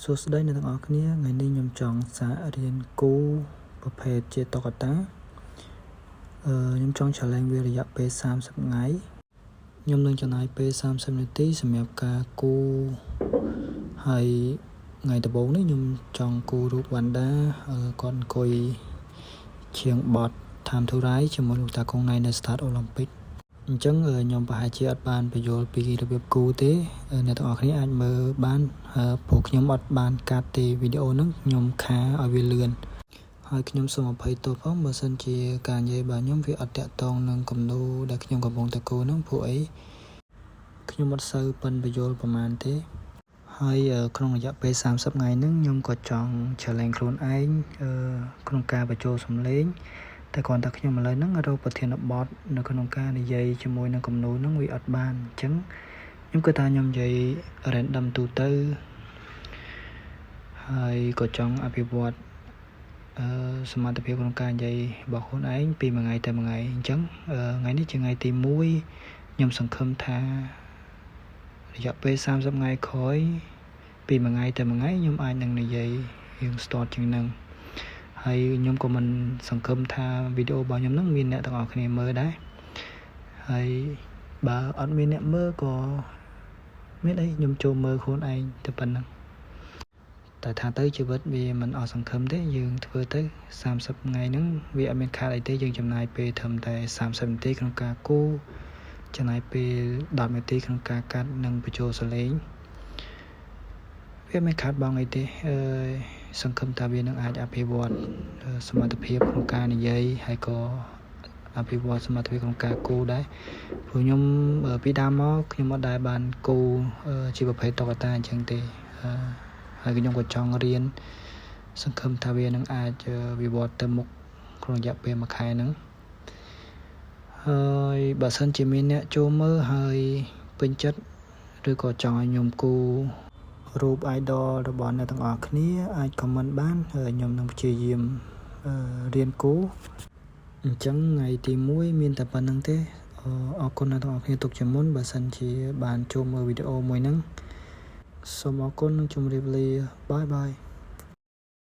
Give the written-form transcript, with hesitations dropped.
សួស្តីអ្នកទាំងអស់គ្នាថ្ងៃនេះខ្ញុំចង់សាករៀនគូប្រភេទជាតុក្កតាខ្ញុំចង់ challenge វារយៈពេល30ថ្ងៃខ្ញុំនឹងចំណាយពេល30នាទីសម្រាប់ការគូហើយថ្ងៃដំបូងនេះខ្ញុំចង់គូរូបវណ្ណដាគាត់អង្គុយជាងបត់ Time to Rise ជាមួយលោកតាកុងណៃនៅ Start Olympic អញ្ចឹងខ្ញុំប្រហែលជាអត់បានបញ្យល់ពីរបៀបគូទេអ្នកទាំងអស់គ្នាអាចមើលបានព្រោះខ្ញុំអត់បានកាត់ទេវីដេអូហ្នឹងខ្ញុំខាឲ្យវាលឿនហើយខ្ញុំសូមអភ័យទោសផងបើសិនជាការនិយាយរបស់ខ្ញុំវាអត់តាក់ទងនឹងគំនូរដែលខ្ញុំកំពុងតែគូហ្នឹងព្រោះអីខ្ញុំអត់សូវប៉ិនបញ្យល់ប្រហែលទេហើយក្នុងរយៈពេល30ថ្ងៃហ្នឹងខ្ញុំក៏ចង់ challenge ខ្លួនឯងក្នុងការបញ្ចូលសំឡេងតែគ្រាន់តែខ្ញុំឥឡូវហ្នឹងរកប្រធានបទនៅក្នុងការនិយាយជាមួយនឹងគំនូរហ្នឹងវាអត់បានអញ្ចឹងខ្ញុំគិតថាខ្ញុំនិយាយ random ទូទៅហើយក៏ចង់អភិវឌ្ឍសមត្ថភាពក្នុងការនិយាយរបស់ខ្លួនឯងពីមួយថ្ងៃទៅមួយថ្ងៃអញ្ចឹងថ្ងៃនេះជាថ្ងៃទី1ខ្ញុំសង្ឃឹមថារយៈពេល30ថ្ងៃក្រោយពីមួយថ្ងៃទៅមួយថ្ងៃខ្ញុំអាចនឹងនិយាយរៀងស្ទាត់ជាងហ្នឹងហើយខ្ញុំក៏មិនសង្ឃឹមថាវីដេអូរបស់ខ្ញុំហ្នឹងមានអ្នកទាំងអស់គ្នាមើលដែរហើយបើអត់មានអ្នកមើលក៏មានអីខ្ញុំចូលមើលខ្លួនឯងតែប៉ុណ្ណឹងតែថាទៅជីវិតវាមិនអស់សង្ឃឹមទេយើងធ្វើទៅ30ថ្ងៃហ្នឹងវាអត់មានខាតអីទេយើងចំណាយពេលត្រឹមតែ30នាទីក្នុងការគូចំណាយពេល10នាទីក្នុងការកាត់និងបញ្ចូលសលេងវាមិនខាតបង់អីទេសង្ឃឹមថាវានឹងអាចអភិវឌ្ឍសមត្ថភាពក្នុងការនិយាយហើយក៏អភិវឌ្ឍសមត្ថភាពក្នុងការគូដែរព្រោះខ្ញុំពីដើមមកខ្ញុំអត់ដែលបានគូជាប្រភេទតុក្កតាអញ្ចឹងទេហើយខ្ញុំក៏ចង់រៀនសង្ឃឹមថាវានឹងអាចវិវត្តទៅមុខក្នុងរយៈពេល1ខែហ្នឹងហើយបើសិនជាមានអ្នកចូលមើលហើយពេញចិត្តឬក៏ចង់ឲ្យខ្ញុំគូរូប idol របស់អ្នកទាំងអស់គ្នាអាច comment បានហើយខ្ញុំនឹងព្យាយាមរៀនគូអញ្ចឹងថ្ងៃទី1មានតែប៉ុណ្្នឹងទេអរគុណអ្នកទាំងអស់គ្នាទុកជាមុនបើសិនជាបានចូលមើលវីដេអូមួយហ្នឹងសូមអរគុណនិងជម្រាបលាបាយបាយ